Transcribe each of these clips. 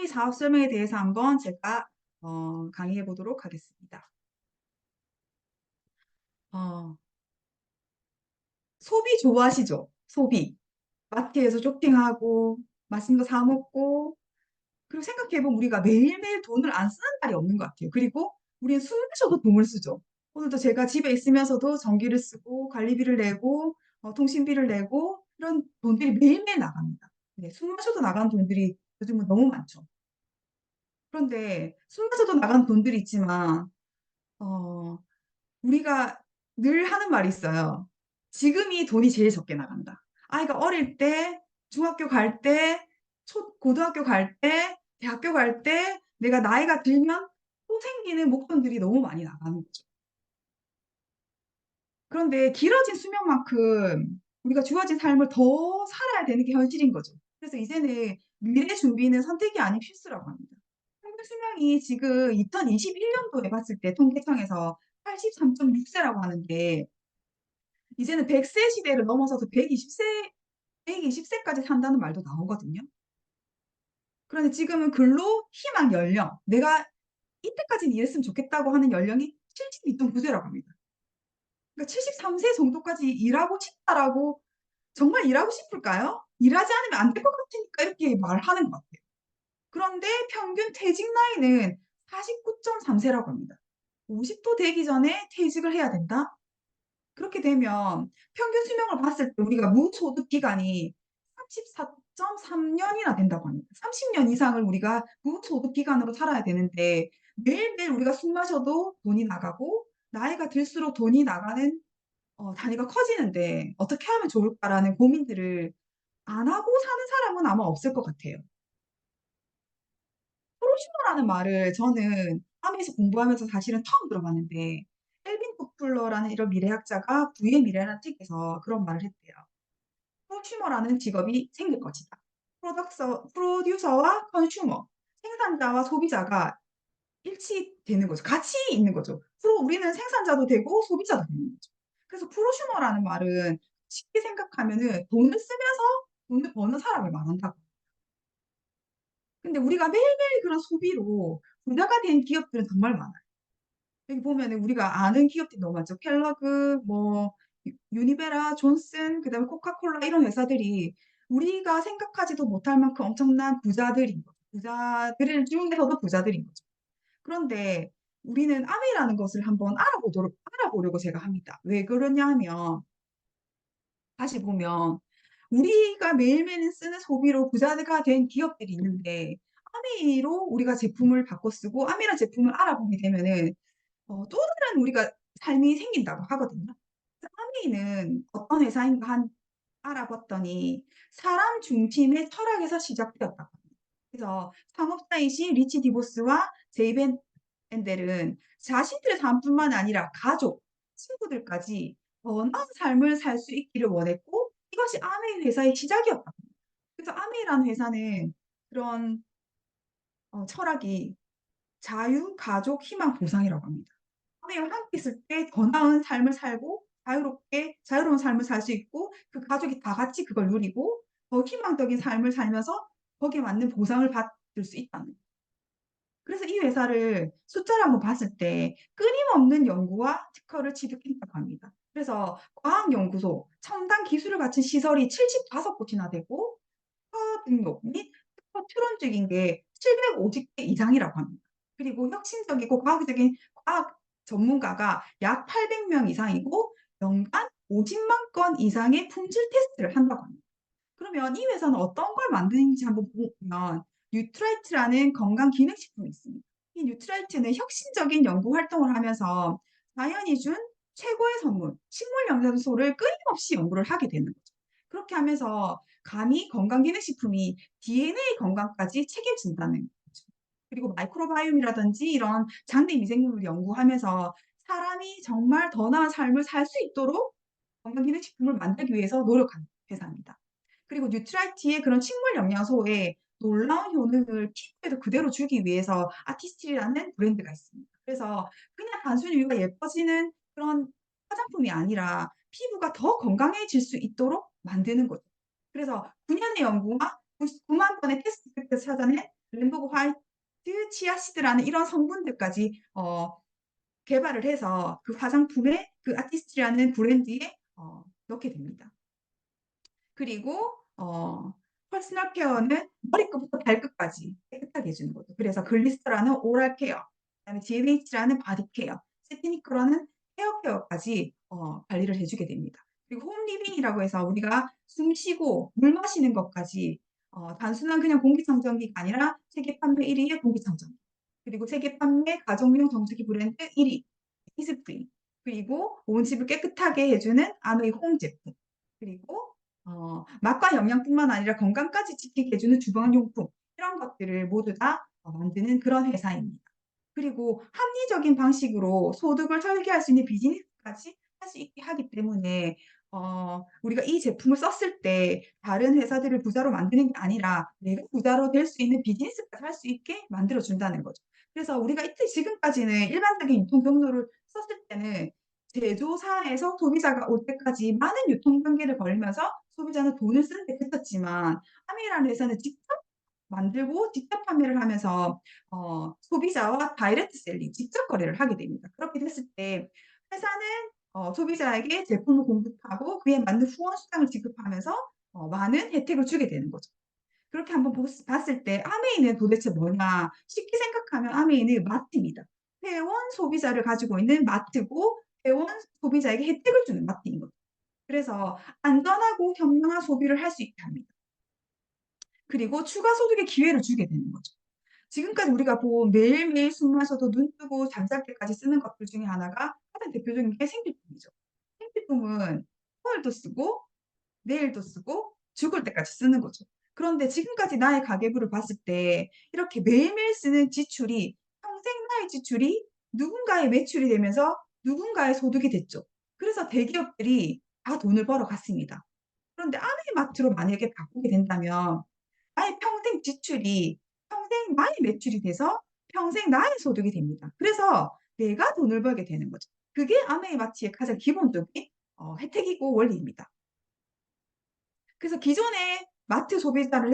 이 사업 설명에 대해서 한번 제가 강의해 보도록 하겠습니다. 어, 소비 좋아하시죠? 소비. 마트에서 쇼핑하고 맛있는 거 사 먹고 그리고 생각해보면 우리가 매일매일 돈을 안 쓰는 날이 없는 것 같아요. 그리고 우리는 숨 쉬어도 돈을 쓰죠. 오늘도 제가 집에 있으면서도 전기를 쓰고 관리비를 내고 통신비를 내고 이런 돈들이 매일매일 나갑니다. 네, 숨 마셔도 나가는 돈들이 요즘은 너무 많죠. 그런데 숨 마셔도 나가는 돈들이 있지만 어, 우리가 늘 하는 말이 있어요. 지금이 돈이 제일 적게 나간다. 아이가 어릴 때, 중학교 갈 때, 고등학교 갈 때, 대학교 갈 때, 내가 나이가 들면 또 생기는 목돈들이 너무 많이 나가는 거죠. 그런데 길어진 수명만큼 우리가 주어진 삶을 더 살아야 되는 게 현실인 거죠. 그래서 이제는 미래 준비는 선택이 아닌 필수라고 합니다. 평균 수명이 지금 2021년도에 봤을 때 통계청에서 83.6세라고 하는데 이제는 100세 시대를 넘어서서 120세까지 산다는 말도 나오거든요. 그런데 지금은 근로 희망 연령, 내가 이때까지는 일했으면 좋겠다고 하는 연령이 72.9세라고 합니다. 그러니까 73세 정도까지 일하고 싶다라고 정말 일하고 싶을까요? 일하지 않으면 안 될 것 같으니까 이렇게 말하는 것 같아요. 그런데 평균 퇴직 나이는 49.3세라고 합니다. 50도 되기 전에 퇴직을 해야 된다? 그렇게 되면 평균 수명을 봤을 때 우리가 무소득 기간이 34.3년이나 된다고 합니다. 30년 이상을 우리가 무소득 기간으로 살아야 되는데 매일매일 우리가 숨 마셔도 돈이 나가고 나이가 들수록 돈이 나가는 단위가 커지는데 어떻게 하면 좋을까라는 고민들을 안 하고 사는 사람은 아마 없을 것 같아요. 프로슈머라는 말을 저는 아메에서 공부하면서 사실은 처음 들어봤는데 엘빈 토플러라는 이런 미래학자가 부의 미래라는 책에서 그런 말을 했대요. 프로슈머라는 직업이 생길 것이다. 프로듀서와 컨슈머, 생산자와 소비자가 일치되는 거죠. 같이 있는 거죠. 우리는 생산자도 되고 소비자도 되는 거죠. 그래서 프로슈머라는 말은 쉽게 생각하면은 돈을 쓰면서 돈을 버는 사람을 말한다고. 근데 우리가 매일매일 그런 소비로 부자가 된 기업들은 정말 많아요. 여기 보면은 우리가 아는 기업들이 너무 많죠. 켈러그, 뭐 유니베라, 존슨, 그다음에 코카콜라 이런 회사들이 우리가 생각하지도 못할 만큼 엄청난 부자들인 거죠. 부자들 중에서도 부자들인 거죠. 그런데 우리는 아메라는 것을 한번 알아보려고 제가 합니다. 왜 그러냐 하면 다시 보면 우리가 매일매일 쓰는 소비로 부자가 된 기업들이 있는데 아메이로 우리가 제품을 바꿔 쓰고 아메라 제품을 알아보게 되면은 또 다른 우리가 삶이 생긴다고 하거든요. 그래서 아메이는 어떤 회사인가 알아봤더니 사람 중심의 철학에서 시작되었다고 합니다. 그래서 창업자이신 리치 디보스와 제이 벤델은 자신들의 삶뿐만 아니라 가족, 친구들까지 더 나은 삶을 살 수 있기를 원했고 이것이 아메이 회사의 시작이었다고 합니다. 그래서 아메이라는 회사는 그런 철학이 자유, 가족, 희망, 보상이라고 합니다. 아메이와 함께 있을 때 더 나은 삶을 살고 자유로운 삶을 살 수 있고 그 가족이 다 같이 그걸 누리고 더 희망적인 삶을 살면서 거기에 맞는 보상을 받을 수 있다는 거예요. 그래서 이 회사를 숫자를 한번 봤을 때 끊임없는 연구와 특허를 취득했다고 합니다. 그래서 과학연구소, 첨단 기술을 갖춘 시설이 75곳이나 되고 특허 등록 및 특허 출원 중인 게 750개 이상이라고 합니다. 그리고 혁신적이고 과학적인 과학 전문가가 약 800명 이상이고 연간 50만 건 이상의 품질 테스트를 한다고 합니다. 그러면 이 회사는 어떤 걸 만드는지 한번 보면 뉴트라이트라는 건강 기능식품이 있습니다. 이 뉴트라이트는 혁신적인 연구 활동을 하면서 자연이 준 최고의 선물, 식물 영양소를 끊임없이 연구를 하게 되는 거죠. 그렇게 하면서 감히 건강기능식품이 DNA 건강까지 책임진다는 거죠. 그리고 마이크로바이옴이라든지 이런 장내 미생물을 연구하면서 사람이 정말 더 나은 삶을 살 수 있도록 건강기능식품을 만들기 위해서 노력하는 회사입니다. 그리고 뉴트라이트의 그런 식물 영양소에 놀라운 효능을 피부에도 그대로 주기 위해서 아티스트라는 브랜드가 있습니다. 그래서 그냥 단순히 우리가 예뻐지는 그런 화장품이 아니라 피부가 더 건강해질 수 있도록 만드는 거죠. 그래서 9년의 연구와 9만 번의 테스트 끝에 찾아낸 램보그 화이트, 치아시드라는 이런 성분들까지 개발을 해서 그 화장품에 그 아티스트라는 브랜드에 넣게 됩니다. 그리고 퍼스널 케어는 머리끝부터 발끝까지 깨끗하게 해주는 거죠. 그래서 글리스터라는 오랄 케어, 그다음에 GNH라는 바디 케어, 세티니커라는 헤어 케어까지 관리를 해주게 됩니다. 그리고 홈 리빙이라고 해서 우리가 숨 쉬고 물 마시는 것까지 단순한 그냥 공기청정기가 아니라 세계 판매 1위의 공기청정기. 그리고 세계 판매 가정용 정수기 브랜드 1위, 히스프리. 그리고 온 집을 깨끗하게 해주는 아노이 홈 제품. 그리고 맛과 영양뿐만 아니라 건강까지 지키게 해주는 주방용품 이런 것들을 모두 다 만드는 그런 회사입니다. 그리고 합리적인 방식으로 소득을 설계할 수 있는 비즈니스까지 할 수 있게 하기 때문에 우리가 이 제품을 썼을 때 다른 회사들을 부자로 만드는 게 아니라 내가 부자로 될 수 있는 비즈니스까지 할 수 있게 만들어 준다는 거죠. 그래서 우리가 이때 지금까지는 일반적인 유통 경로를 썼을 때는 제조사에서 소비자가 올 때까지 많은 유통 단계를 걸리면서 소비자는 돈을 쓰는데 그쳤지만 아메이라는 회사는 직접 만들고 직접 판매를 하면서 소비자와 다이렉트 셀링, 직접 거래를 하게 됩니다. 그렇게 됐을 때 회사는 소비자에게 제품을 공급하고 그에 맞는 후원 수당을 지급하면서 많은 혜택을 주게 되는 거죠. 그렇게 한번 봤을 때 아메이는 도대체 뭐냐? 쉽게 생각하면 아메이는 마트입니다. 회원 소비자를 가지고 있는 마트고 회원 소비자에게 혜택을 주는 마트인 거죠. 그래서 안전하고 현명한 소비를 할 수 있게 합니다. 그리고 추가 소득의 기회를 주게 되는 거죠. 지금까지 우리가 본 매일매일 숨 마셔도 눈 뜨고 잠잘 때까지 쓰는 것들 중에 하나가 가장 대표적인 게 생필품이죠. 생필품은 오늘도 쓰고 내일도 쓰고 죽을 때까지 쓰는 거죠. 그런데 지금까지 나의 가계부를 봤을 때 이렇게 매일매일 쓰는 지출이 평생 나의 지출이 누군가의 매출이 되면서 누군가의 소득이 됐죠. 그래서 대기업들이 다 돈을 벌어 갔습니다. 그런데 아메이마트로 만약에 바꾸게 된다면 나의 평생 지출이 평생 나의 매출이 돼서 평생 나의 소득이 됩니다. 그래서 내가 돈을 벌게 되는 거죠. 그게 아메이마트의 가장 기본적인 혜택이고 원리입니다. 그래서 기존에 마트 소비를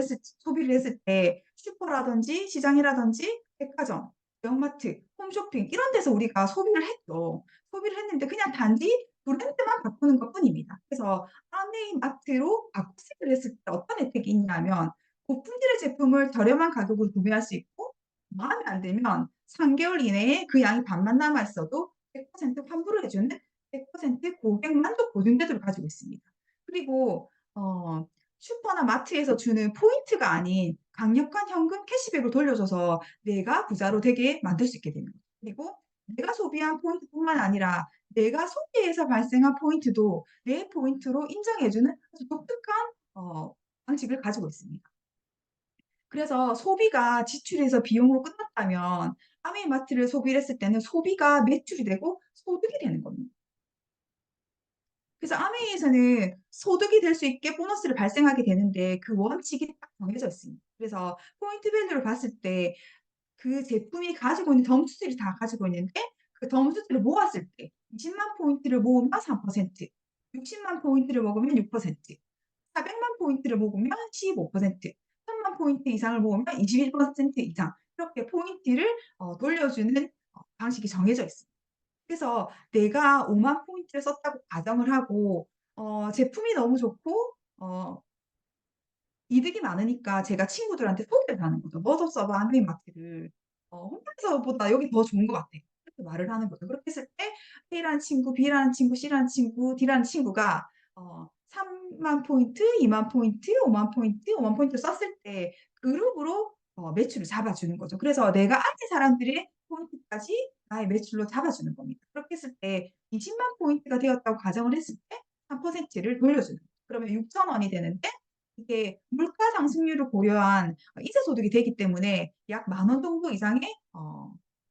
했을 때 슈퍼라든지 시장이라든지 백화점, 대형마트, 홈쇼핑 이런 데서 우리가 소비를 했죠. 소비를 했는데 그냥 단지 브랜드만 바꾸는 것뿐입니다. 그래서 아메이마트로 바꾸기를 했을 때 어떤 혜택이 있냐면 고품질의 제품을 저렴한 가격으로 구매할 수 있고 마음에 안 들면 3개월 이내에 그 양이 반만 남아 있어도 100% 환불을 해주는 100% 고객 만족 보증제도를 가지고 있습니다. 그리고 슈퍼나 마트에서 주는 포인트가 아닌 강력한 현금 캐시백을 돌려줘서 내가 부자로 되게 만들 수 있게 되는 거예요. 그리고 내가 소비한 포인트뿐만 아니라 내가 소비해서 발생한 포인트도 내 포인트로 인정해주는 아주 독특한 방식을 가지고 있습니다. 그래서 소비가 지출에서 비용으로 끝났다면 아메이마트를 소비를 했을 때는 소비가 매출이 되고 소득이 되는 겁니다. 그래서 아메이에서는 소득이 될 수 있게 보너스를 발생하게 되는데 그 원칙이 딱 정해져 있습니다. 그래서 포인트 밸류를 봤을 때 그 제품이 가지고 있는 점수들이 다 가지고 있는데 그 점수들을 모았을 때 20만 포인트를 모으면 3%, 60만 포인트를 먹으면 6%, 400만 포인트를 모으면 15%, 1000만 포인트 이상을 모으면 21% 이상 이렇게 포인트를 돌려주는 방식이 정해져 있습니다. 그래서 내가 5만 포인트를 썼다고 가정을 하고 제품이 너무 좋고 이득이 많으니까 제가 친구들한테 소개를 하는 거죠. "너도 써 봐, 한국인마트를. 홈페이지보다 여기 더 좋은 것 같아." 이렇게 말을 하는 거죠. 그렇게 했을 때 A라는 친구, B라는 친구, C라는 친구, D라는 친구가 3만 포인트, 2만 포인트, 5만 포인트, 5만 포인트를 썼을 때 그룹으로 매출을 잡아주는 거죠. 그래서 내가 아는 사람들의 포인트까지 나의 매출로 잡아주는 겁니다. 그렇게 했을 때 20만 포인트가 되었다고 가정을 했을 때 3%를 돌려주는 거죠. 그러면 6천 원이 되는데 이게 물가 상승률을 고려한 이자 소득이 되기 때문에 약 10,000원 정도 이상의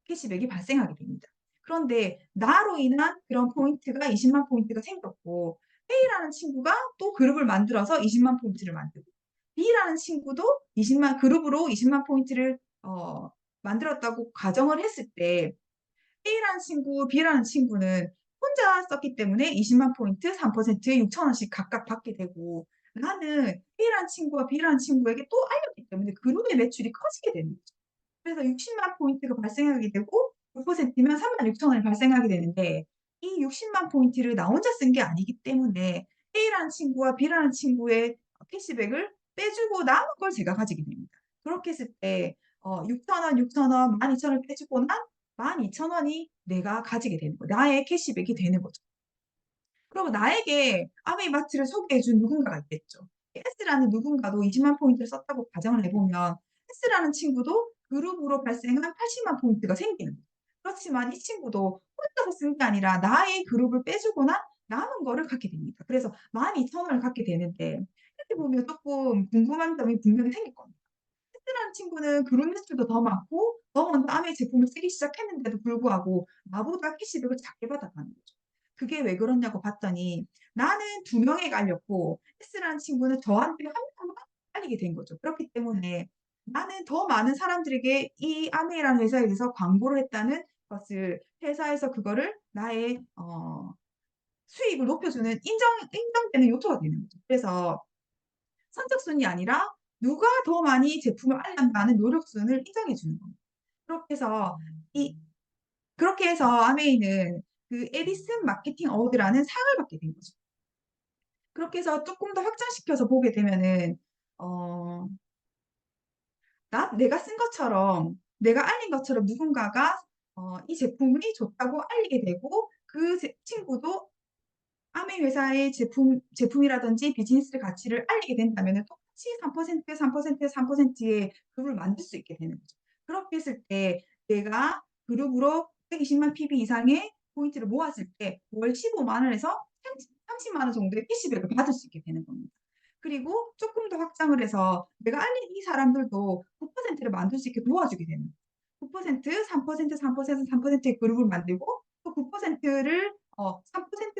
캐시백이 발생하게 됩니다. 그런데 나로 인한 그런 포인트가 20만 포인트가 생겼고 A라는 친구가 또 그룹을 만들어서 20만 포인트를 만들고 B라는 친구도 20만 그룹으로 20만 포인트를 만들었다고 가정을 했을 때 A라는 친구, B라는 친구는 혼자 썼기 때문에 20만 포인트, 3%, 6천 원씩 각각 받게 되고 나는 A라는 친구와 B라는 친구에게 또 알렸기 때문에 그룹의 매출이 커지게 되는 거죠. 그래서 60만 포인트가 발생하게 되고 6%면 36,000원이 발생하게 되는데 이 60만 포인트를 나 혼자 쓴 게 아니기 때문에 A라는 친구와 B라는 친구의 캐시백을 빼주고 남은 걸 제가 가지게 됩니다. 그렇게 했을 때 6,000원, 6,000원, 12,000원을 빼주고 난 12,000원이 내가 가지게 되는 거예요. 나의 캐시백이 되는 거죠. 그러면 나에게 아메이마트를 소개해 준 누군가가 있겠죠. S라는 누군가도 20만 포인트를 썼다고 가정을 해 보면 S라는 친구도 그룹으로 발생한 80만 포인트가 생기는 거예요. 그렇지만 이 친구도 혼자서 쓴 게 아니라 나의 그룹을 빼주거나 남은 거를 갖게 됩니다. 그래서 12,000원을 갖게 되는데 이렇게 보면 쪼끔 궁금한 점이 분명히 생길 겁니다. S라는 친구는 그룹 매출도 더 많고 더 먼저 아메이 제품을 쓰기 시작했는데도 불구하고 나보다 캐시백을 작게 받아가는 거죠. 그게 왜 그러냐고 봤더니 나는 2명에게 알렸고 S라는 친구는 저한테 1명만 알리게 된 거죠. 그렇기 때문에 나는 더 많은 사람들에게 이 아메이라는 회사에 대해서 광고를 했다는 것을 회사에서 그거를 나의 수익을 높여주는 인정되는 요소가 되는 거죠. 그래서 선착순이 아니라 누가 더 많이 제품을 알렸나는 노력순을 인정해 주는 겁니다. 그렇게 해서 이 그렇게 해서 아메이는 그 에디슨 마케팅 어워드라는 상을 받게 된 거죠. 그렇게 해서 쪼끔 더 확장시켜서 보게 되면은 어 내가 쓴 것처럼 내가 알린 것처럼 누군가가 이 제품이 좋다고 알리게 되고 그 친구도 아메 회사의 제품이라든지 비즈니스 가치를 알리게 된다면은 똑같이 3%, 3%, 3%의 그룹을 만들 수 있게 되는 거죠. 그렇게 했을 때 내가 그룹으로 120만 PB 이상의 포인트를 모았을 때 월 15만 원에서 30만 원 정도의 캐시백을 받을 수 있게 되는 겁니다. 그리고 쪼끔 더 확장을 해서 내가 알린 이 사람들도 9%를 만들 수 있게 도와주게 되는 거죠. 9%, 3%, 3%, 3%의 그룹을 만들고 또 9%를 3%,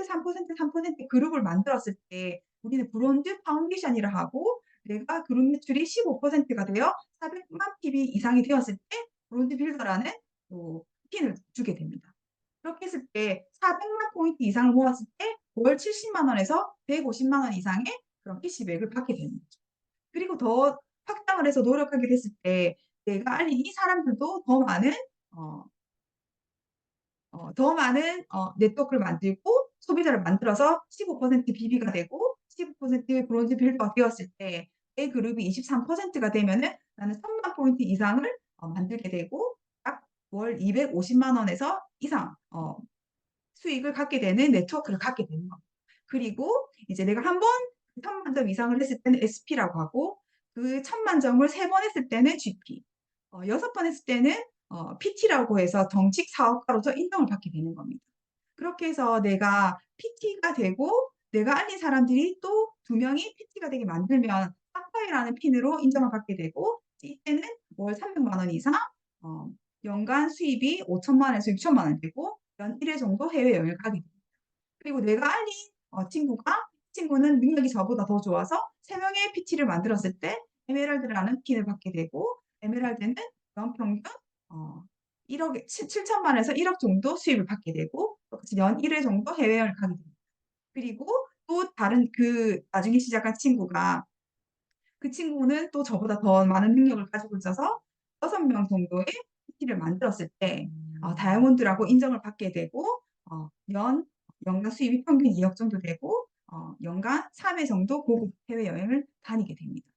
3%, 3%의 그룹을 만들었을 때 우리는 브론즈 파운데이션이라 하고 내가 그룹 매출이 15%가 되어 400만 PB 이상이 되었을 때 브론즈 빌더라는 또 핀을 주게 됩니다. 그렇게 했을 때 400만 포인트 이상을 모았을 때 월 70만 원에서 150만 원 이상의 그런 캐시백을 받게 되는 거죠. 그리고 더 확장을 해서 노력하게 됐을 때 내가 알린 이 사람들도 어 더 많은 네트워크를 만들고 소비자를 만들어서 15% BB가 되고 15% 브론즈 빌더가 되었을 때 내 그룹이 23%가 되면은 나는 1,000만 포인트 이상을 만들게 되고 딱 월 250만 원에서 이상 수익을 갖게 되는 네트워크를 갖게 되는 겁니다. 그리고 이제 내가 한 번 1,000만 점 이상을 했을 때는 SP라고 하고 그 1,000만 점을 3번 했을 때는 GP 6번 했을 때는 PT라고 해서 정식 사업가로서 인정을 받게 되는 겁니다. 그렇게 해서 내가 PT가 되고 내가 알린 사람들이 또 2명이 PT가 되게 만들면 사파이라는 핀으로 인정을 받게 되고 이때는 월 300만 원 이상 어 연간 수입이 5천만 원에서 6천만 원 되고 연 1회 정도 해외여행을 가게 됩니다. 그리고 내가 알린 친구는 능력이 저보다 더 좋아서 3 명의 PT를 만들었을 때 에메랄드라는 핀을 받게 되고 에메랄드는 연평균 어 1억 7천만 원에서 1억 정도 수입을 받게 되고 똑같이 연 1회 정도 해외여행을 가게 됩니다. 그리고 또 다른 그 나중에 시작한 친구가 그 친구는 또 저보다 더 많은 능력을 가지고 있어서 6명 정도의 PT를 만들었을 때 다이아몬드라고 인정을 받게 되고 어 연 연간 수입이 평균 2억 정도 되고 연간 3회 정도 고급 해외여행을 다니게 됩니다.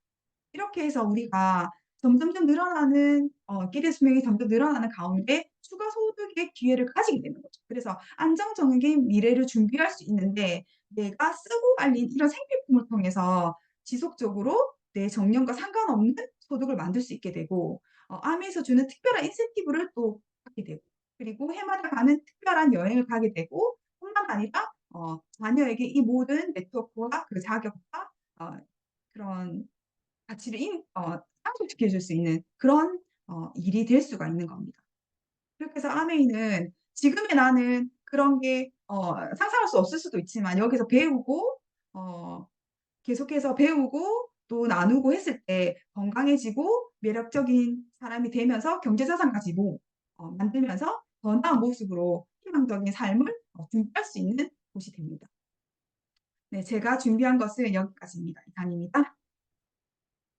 이렇게 해서 우리가 점점점 늘어나는 길의 수명이 점점 늘어나는 가운데 추가 소득의 기회를 가지게 되는 거죠. 그래서 안정적인 미래를 준비할 수 있는데 내가 쓰고 말린 이런 생필품을 통해서 지속적으로 내 정년과 상관없는 소득을 만들 수 있게 되고 아미에서 주는 특별한 인센티브를 또 받게 되고 그리고 해마다 가는 특별한 여행을 가게 되고 뿐만 아니라 자녀에게 이 모든 네트워크와 그 자격과 그런 가치를 상속시켜 줄 수 있는 그런 일이 될 수가 있는 겁니다. 그렇게 해서 아메이는 지금의 나는 그런 게 상상할 수 없을 수도 있지만 여기서 배우고 어 계속해서 배우고 또 나누고 했을 때 건강해지고 매력적인 사람이 되면서 경제자산까지 만들면서 더 나은 모습으로 희망적인 삶을 준비할 수 있는 곳이 됩니다. 네, 제가 준비한 것은 여기까지입니다. 이상입니다.